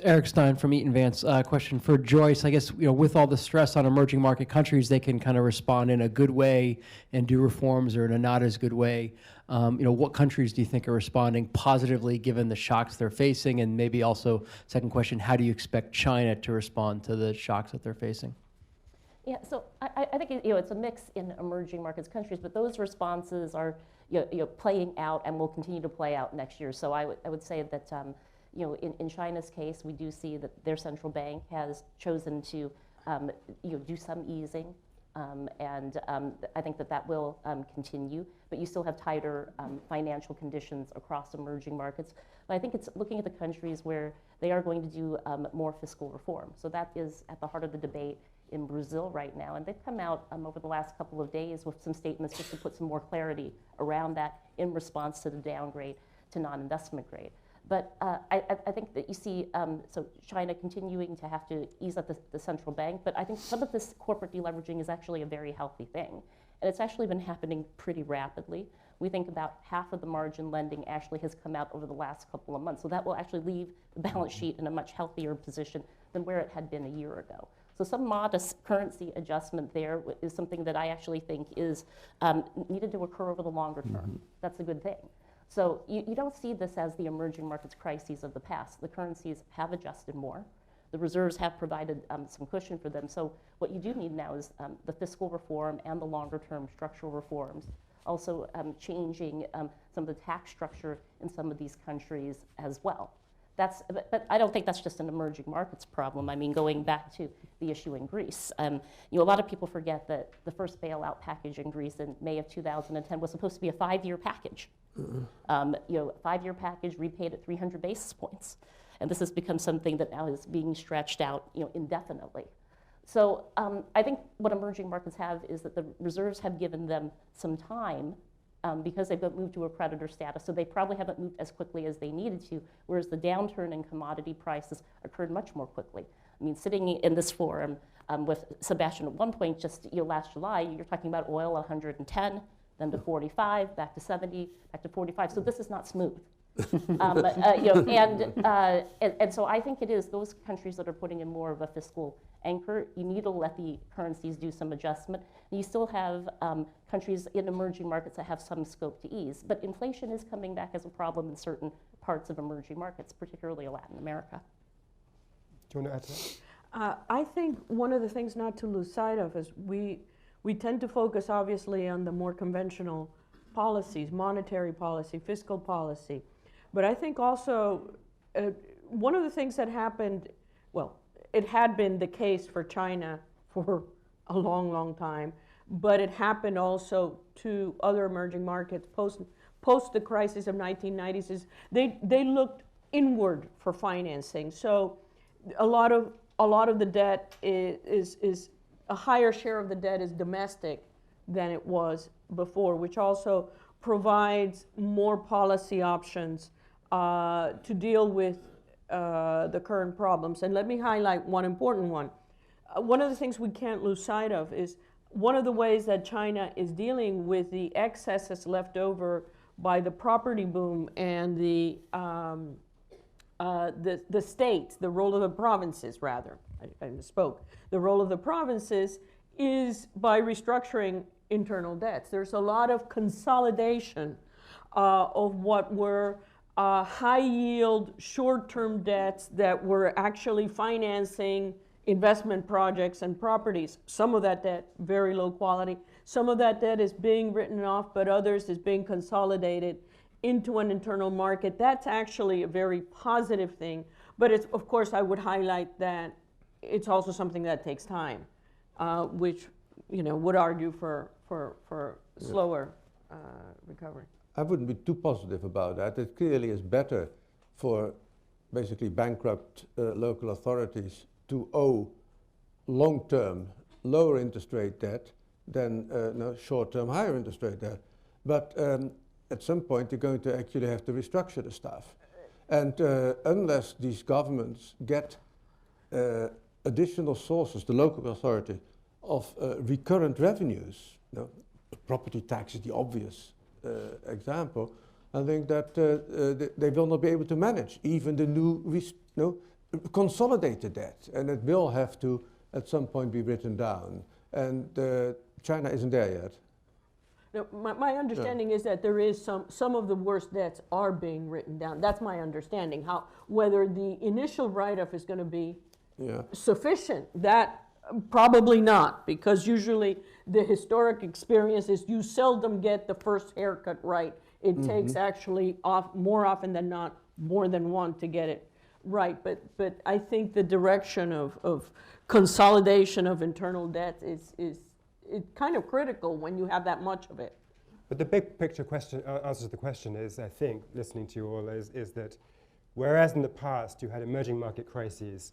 Speaker 7: Eric Stein from Eaton Vance. Question for Joyce. I guess, with all the stress on emerging market countries, they can kind of respond in a good way and do reforms, or in a not as good way. What countries do you think are responding positively given the shocks they're facing? And maybe also, second question, how do you expect China to respond to the shocks that they're facing?
Speaker 4: Yeah, so I think it's a mix in emerging markets countries, but those responses are playing out and will continue to play out next year. So I would say that in China's case, we do see that their central bank has chosen to do some easing, and I think that will continue. But you still have tighter financial conditions across emerging markets. But I think it's looking at the countries where they are going to do more fiscal reform. So that is at the heart of the debate in Brazil right now, and they've come out over the last couple of days with some statements just to put some more clarity around that in response to the downgrade to non-investment grade. But I think that you see so China continuing to have to ease up the central bank, but I think some of this corporate deleveraging is actually a very healthy thing, and it's actually been happening pretty rapidly. We think about half of the margin lending actually has come out over the last couple of months, so that will actually leave the balance sheet in a much healthier position than where it had been a year ago. So some modest currency adjustment there is something that I actually think is needed to occur over the longer term. That's a good thing. So you don't see this as the emerging markets crises of the past. The currencies have adjusted more. The reserves have provided some cushion for them. So what you do need now is the fiscal reform and the longer term structural reforms. Also changing some of the tax structure in some of these countries as well. But I don't think that's just an emerging markets problem. I mean, going back to the issue in Greece, a lot of people forget that the first bailout package in Greece in May of 2010 was supposed to be a 5-year package. 5-year package repaid at 300 basis points. And this has become something that now is being stretched out indefinitely. So I think what emerging markets have is that the reserves have given them some time because they've moved to a creditor status, so they probably haven't moved as quickly as they needed to, whereas the downturn in commodity prices occurred much more quickly. I mean, sitting in this forum with Sebastian at one point, just last July, you're talking about oil 110, then to 45, back to 70, back to 45. So this is not smooth. And so I think it is those countries that are putting in more of a fiscal anchor. You need to let the currencies do some adjustment. You still have countries in emerging markets that have some scope to ease, but inflation is coming back as a problem in certain parts of emerging markets, particularly Latin America.
Speaker 1: Do you want to add to that?
Speaker 3: I think one of the things not to lose sight of is we tend to focus obviously on the more conventional policies, monetary policy, fiscal policy. But I think also one of the things that happened, well, it had been the case for China for a long, long time, but it happened also to other emerging markets post the crisis of 1990s. Is they looked inward for financing. So a lot of the debt is a higher share of the debt is domestic than it was before, which also provides more policy options to deal with the current problems. And let me highlight one important one. One of the things we can't lose sight of is one of the ways that China is dealing with the excesses left over by the property boom and the states, the role of the provinces, rather, I misspoke. The role of the provinces is by restructuring internal debts. There's a lot of consolidation of what were high-yield, short-term debts that were actually financing investment projects and properties. Some of that debt, very low quality. Some of that debt is being written off, but others is being consolidated into an internal market. That's actually a very positive thing. But it's, of course, I would highlight that it's also something that takes time, which would argue for slower recovery.
Speaker 2: I wouldn't be too positive about that. It clearly is better for basically bankrupt local authorities to owe long-term lower interest rate debt than short-term higher interest rate debt. But at some point, you're going to actually have to restructure the stuff. And unless these governments get additional sources, the local authority, of recurrent revenues, property tax is the obvious example, I think that they will not be able to manage even the new consolidated debt, and it will have to at some point be written down. And China isn't there yet.
Speaker 3: Now, my understanding is that there is some of the worst debts are being written down. That's my understanding. Whether the initial write-off is going to be sufficient, that probably not, because usually the historic experience is you seldom get the first haircut right. It takes actually more often than not more than one to get it right. But I think the direction of consolidation of internal debt is kind of critical when you have that much of it.
Speaker 1: But the big picture question, answer to the question is, I think, listening to you all, is that whereas in the past you had emerging market crises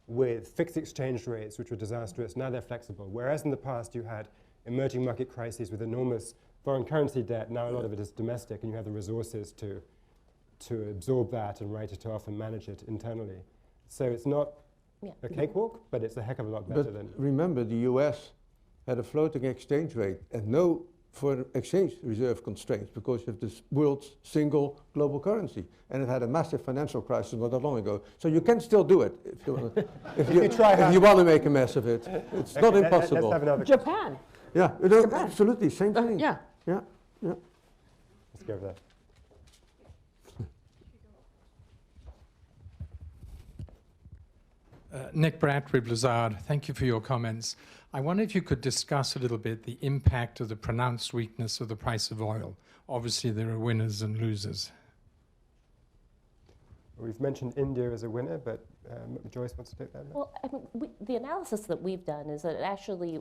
Speaker 1: with fixed exchange rates which were disastrous, now they're flexible. Whereas in the past you had emerging market crises with enormous foreign currency debt, now a lot of it is domestic, and you have the resources to absorb that and write it off and manage it internally. So it's not a cakewalk, but it's a heck of a lot better than...
Speaker 2: Remember, the US had a floating exchange rate and no foreign exchange reserve constraints because you have this world's single global currency. And it had a massive financial crisis not that long ago. So you can still do it if you want to, if you want to make a mess of it. It's not impossible.
Speaker 1: Let's have another
Speaker 3: Japan.
Speaker 2: Yeah, absolutely, same thing.
Speaker 3: Yeah.
Speaker 2: Yeah.
Speaker 1: Let's go over there.
Speaker 8: Nick Bradbury, Blizzard, thank you for your comments. I wonder if you could discuss a little bit the impact of the pronounced weakness of the price of oil. Obviously, there are winners and losers.
Speaker 1: We've mentioned India as a winner, but Joyce wants to take that.
Speaker 4: Well, I mean, the analysis that we've done is that it actually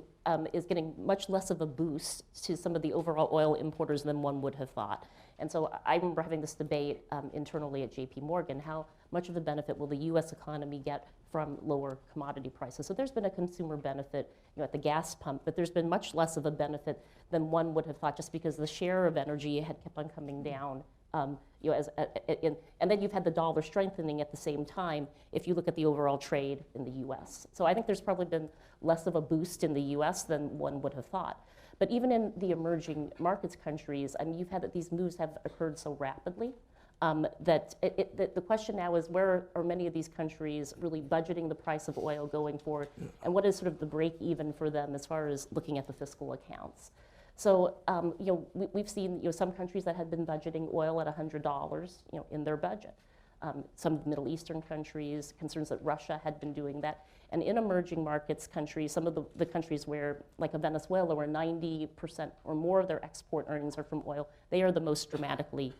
Speaker 4: is getting much less of a boost to some of the overall oil importers than one would have thought. And so I remember having this debate internally at JP Morgan, how much of a benefit will the US economy get from lower commodity prices? So there's been a consumer benefit at the gas pump, but there's been much less of a benefit than one would have thought, just because the share of energy had kept on coming down. And then you've had the dollar strengthening at the same time if you look at the overall trade in the US. So I think there's probably been less of a boost in the US than one would have thought. But even in the emerging markets countries, I mean, you've had that these moves have occurred so rapidly that the question now is, where are many of these countries really budgeting the price of oil going forward? And what is sort of the break even for them as far as looking at the fiscal accounts? So we've seen some countries that had been budgeting oil at $100 in their budget. Some Middle Eastern countries, concerns that Russia had been doing that. And in emerging markets countries, some of the countries where, like Venezuela, where 90% or more of their export earnings are from oil, they are the most dramatically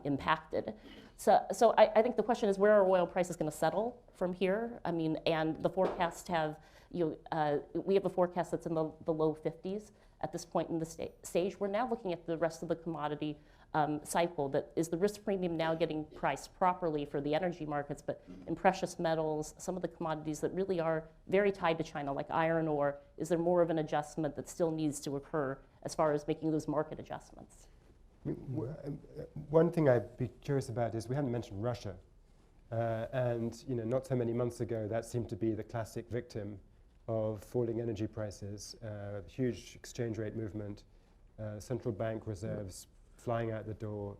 Speaker 4: impacted. So I think the question is, where are oil prices going to settle from here? I mean, and the forecasts have, we have a forecast that's in the low 50s at this point in the stage. We're now looking at the rest of the commodity cycle. That is the risk premium now getting priced properly for the energy markets, but in precious metals, some of the commodities that really are very tied to China, like iron ore, is there more of an adjustment that still needs to occur as far as making those market adjustments?
Speaker 1: One thing I'd be curious about is we haven't mentioned Russia. And not so many months ago, that seemed to be the classic victim of falling energy prices, huge exchange rate movement, central bank reserves flying out the door.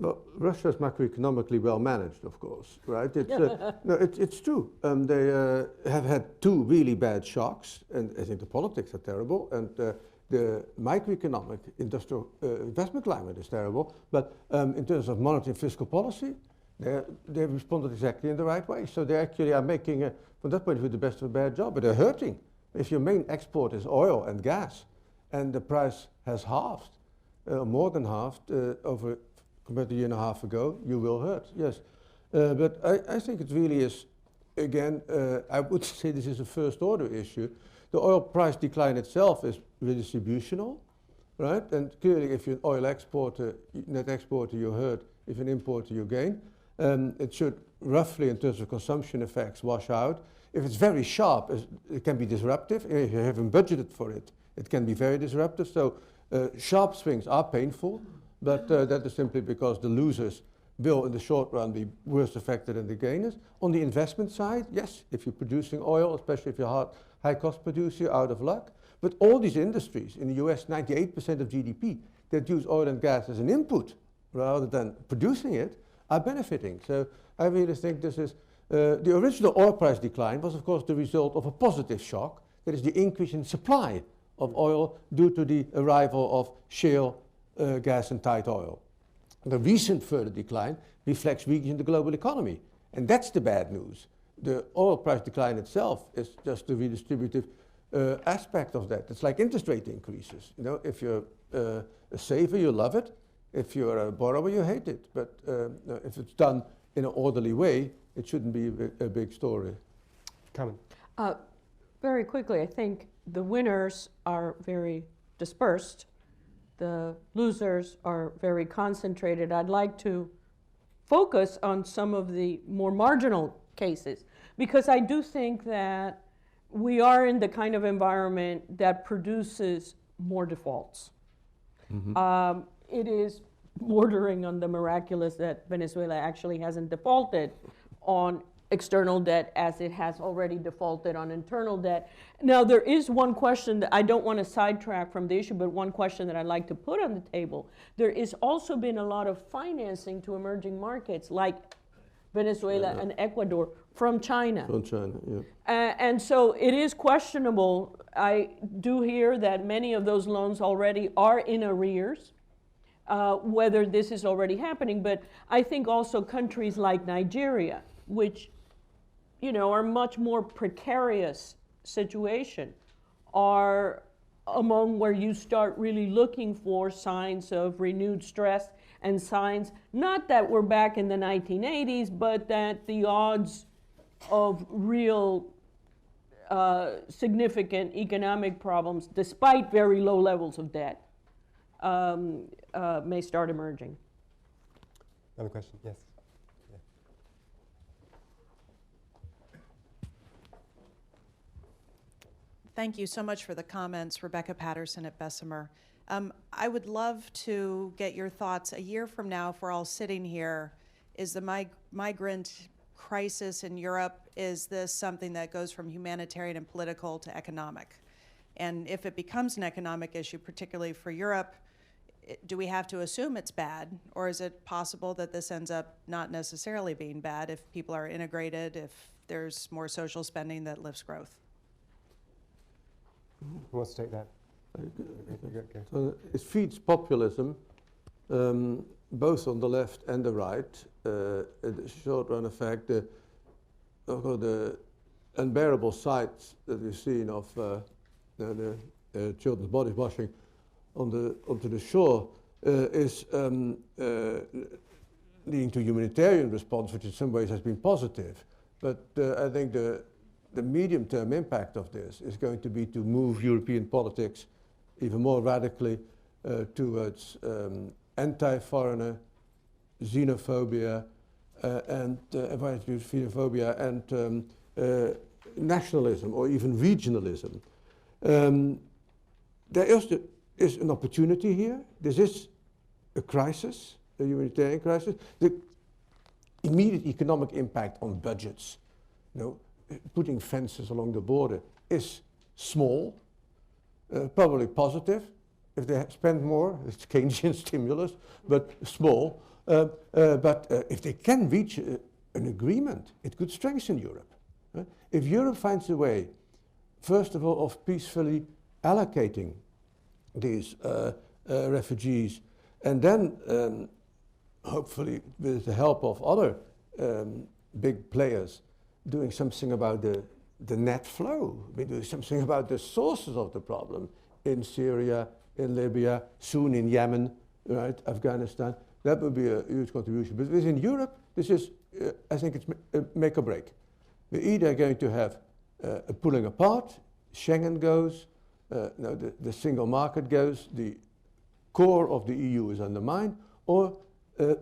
Speaker 2: Well, Russia is macroeconomically well managed, of course, right? It's, no, it's true. They have had two really bad shocks, and I think the politics are terrible, and the microeconomic industrial investment climate is terrible, but in terms of monetary and fiscal policy, they responded exactly in the right way. So they actually are making, from that point of view, the best of a bad job, but they're hurting. If your main export is oil and gas, and the price has halved, more than halved compared to a year and a half ago, you will hurt, yes. But I think it really is, again, I would say this is a first order issue. The oil price decline itself is redistributional, right? And clearly if you're an oil exporter, net exporter, you hurt. If an importer, you gain. It should roughly, in terms of consumption effects, wash out. If it's very sharp, it can be disruptive. If you haven't budgeted for it, it can be very disruptive. So sharp swings are painful, but that is simply because the losers will, in the short run, be worse affected than the gainers. On the investment side, yes, if you're producing oil, especially if you're a high-cost producer, you're out of luck. But all these industries, in the US, 98% of GDP, that use oil and gas as an input rather than producing it, are benefiting. So I really think this is, the original oil price decline was of course the result of a positive shock, that is the increase in supply of oil due to the arrival of shale gas and tight oil. The recent further decline reflects weakness in the global economy, and that's the bad news. The oil price decline itself is just the redistributive aspect of that. It's like interest rate increases. You know, if you're a saver, you love it. If you're a borrower, you hate it. But if it's done in an orderly way, it shouldn't be a big story.
Speaker 1: Carmen.
Speaker 3: Very quickly, I think the winners are very dispersed. The losers are very concentrated. I'd like to focus on some of the more marginal cases, because I do think that we are in the kind of environment that produces more defaults. Mm-hmm. It is bordering on the miraculous that Venezuela actually hasn't defaulted on external debt as it has already defaulted on internal debt. Now, there is one question that I don't want to sidetrack from the issue, but one question that I'd like to put on the table. There is also been a lot of financing to emerging markets like Venezuela and Ecuador from China.
Speaker 2: From China, yeah.
Speaker 3: And so it is questionable. I do hear that many of those loans already are in arrears, whether this is already happening. But I think also countries like Nigeria, which, you know, are much more precarious situation, are among where you start really looking for signs of renewed stress and signs, not that we're back in the 1980s, but that the odds of real significant economic problems, despite very low levels of debt, may start emerging.
Speaker 1: Another question, yes.
Speaker 9: Thank you so much for the comments, Rebecca Patterson at Bessemer. I would love to get your thoughts. A year from now, if we're all sitting here, is the migrant crisis in Europe, is this something that goes from humanitarian and political to economic? And if it becomes an economic issue, particularly for Europe, do we have to assume it's bad? Or is it possible that this ends up not necessarily being bad if people are integrated, if there's more social spending that lifts growth?
Speaker 1: Who wants to take that? Okay.
Speaker 2: So it feeds populism, both on the left and the right. The short-run effect, the unbearable sights that we've seen of the children's bodies washing onto the shore is leading to humanitarian response, which in some ways has been positive. But I think the medium-term impact of this is going to be to move European politics even more radically towards anti-foreigner xenophobia and nationalism or even regionalism. There is an opportunity here. This is a crisis, a humanitarian crisis. The immediate economic impact on budgets, you know, putting fences along the border is small, probably positive. If they spend more, it's Keynesian stimulus, but small. But if they can reach an agreement, it could strengthen Europe. If Europe finds a way, first of all, of peacefully allocating these refugees, and then hopefully with the help of other big players, doing something about the net flow, doing something about the sources of the problem in Syria, in Libya, soon in Yemen, right, Afghanistan. That would be a huge contribution. But within Europe, this is, I think it's make or break. We're either going to have a pulling apart, Schengen goes, the single market goes, the core of the EU is undermined, or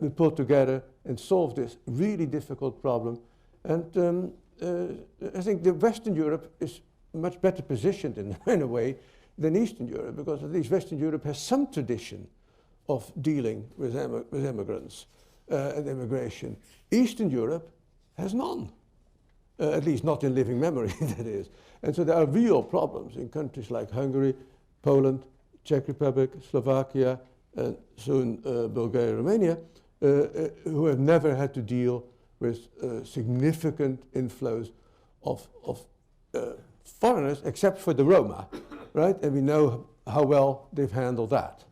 Speaker 2: we pull together and solve this really difficult problem And I think the Western Europe is much better positioned in a way than Eastern Europe, because at least Western Europe has some tradition of dealing with immigrants and immigration. Eastern Europe has none, at least not in living memory, that is. And so there are real problems in countries like Hungary, Poland, Czech Republic, Slovakia, and soon Bulgaria, Romania, who have never had to deal with significant inflows of foreigners, except for the Roma, right? And we know how well they've handled that.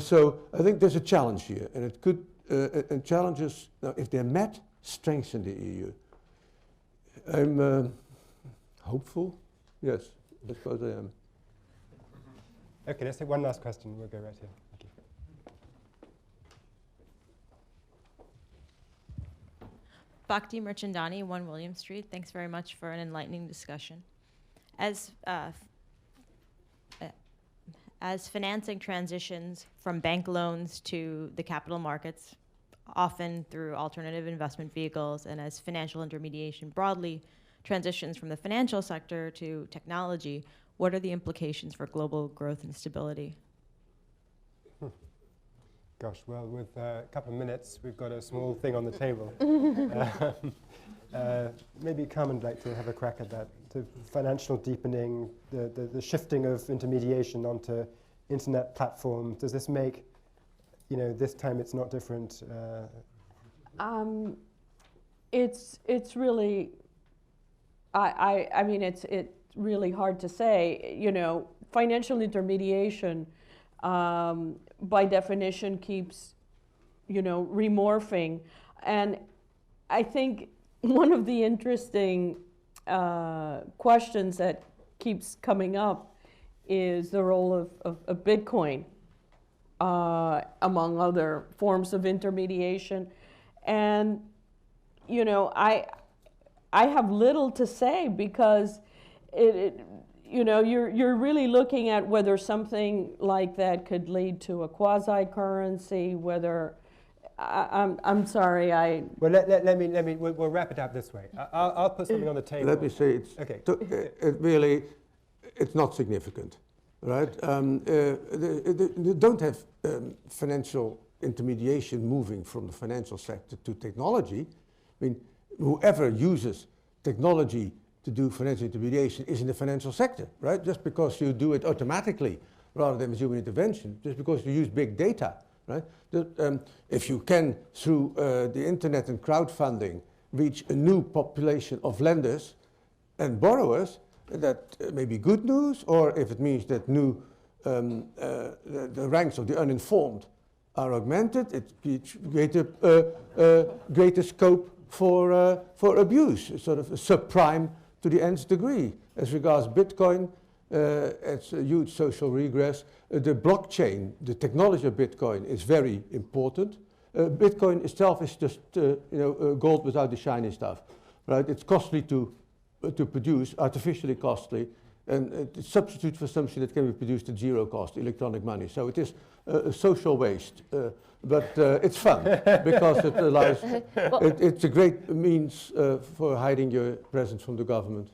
Speaker 2: So I think there's a challenge here, and it could, and challenges, now, if they're met, strengthen the EU. I'm hopeful. Yes, I suppose I am.
Speaker 1: Okay, let's take one last question. We'll go right here. Thank you.
Speaker 10: Bhakti Merchandani, 1 William Street. Thanks very much for an enlightening discussion. As financing transitions from bank loans to the capital markets, often through alternative investment vehicles, and as financial intermediation broadly transitions from the financial sector to technology, what are the implications for global growth and stability?
Speaker 1: Gosh, well, with a couple of minutes, we've got a small thing on the table. Maybe Carmen would like to have a crack at that. The financial deepening, the shifting of intermediation onto internet platforms. Does this make, this time it's not different?
Speaker 3: It's really, I mean, it's really hard to say. Financial intermediation, by definition, keeps, remorphing. And I think one of the interesting questions that keeps coming up is the role of Bitcoin, among other forms of intermediation. And, I have little to say, because you're really looking at whether something like that could lead to a quasi-currency, whether, I'm sorry,
Speaker 1: Well, let me, we'll wrap it up this way. I'll put something on the table.
Speaker 2: Let me say, it's
Speaker 1: okay.
Speaker 2: It's not significant, right? They don't have financial intermediation moving from the financial sector to technology. I mean, whoever uses technology to do financial intermediation is in the financial sector, right? Just because you do it automatically rather than with human intervention, just because you use big data, right? If you can, through the internet and crowdfunding, reach a new population of lenders and borrowers, that may be good news, or if it means that the ranks of the uninformed are augmented, it gives greater scope for abuse, sort of a subprime to the nth degree. As regards Bitcoin, it's a huge social regress. The blockchain, the technology of Bitcoin is very important. Bitcoin itself is just gold without the shiny stuff, right? It's costly to produce, artificially costly, and it's a substitute for something that can be produced at zero cost, electronic money. So it is a social waste, but it's fun because it allows, it's a great means for hiding your presence from the government.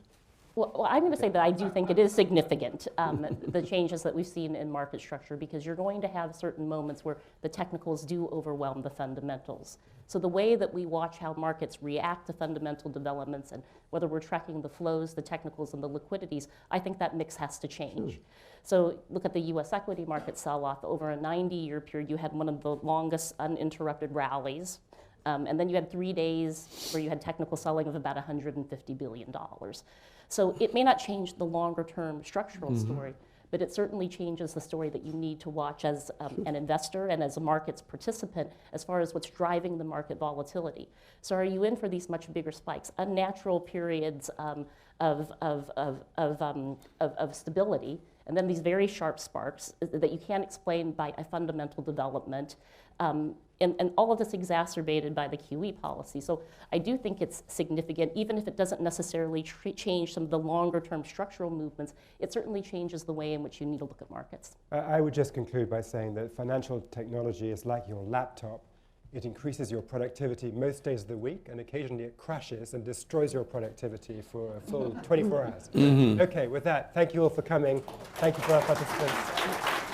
Speaker 4: Well, I'm going to say that I do think it is significant, the changes that we've seen in market structure, because you're going to have certain moments where the technicals do overwhelm the fundamentals. So the way that we watch how markets react to fundamental developments, and whether we're tracking the flows, the technicals, and the liquidities, I think that mix has to change. So look at the US equity market sell-off. Over a 90-year period, you had one of the longest uninterrupted rallies. And then you had 3 days where you had technical selling of about $150 billion. So it may not change the longer-term structural story, but it certainly changes the story that you need to watch as an investor and as a markets participant as far as what's driving the market volatility. So are you in for these much bigger spikes, unnatural periods of stability, and then these very sharp sparks that you can't explain by a fundamental development, and all of this exacerbated by the QE policy. So I do think it's significant, even if it doesn't necessarily change some of the longer term structural movements, it certainly changes the way in which you need to look at markets.
Speaker 1: I would just conclude by saying that financial technology is like your laptop. it increases your productivity most days of the week, and occasionally it crashes and destroys your productivity for a full 24 hours. Okay, with that, thank you all for coming. Thank you for our participants.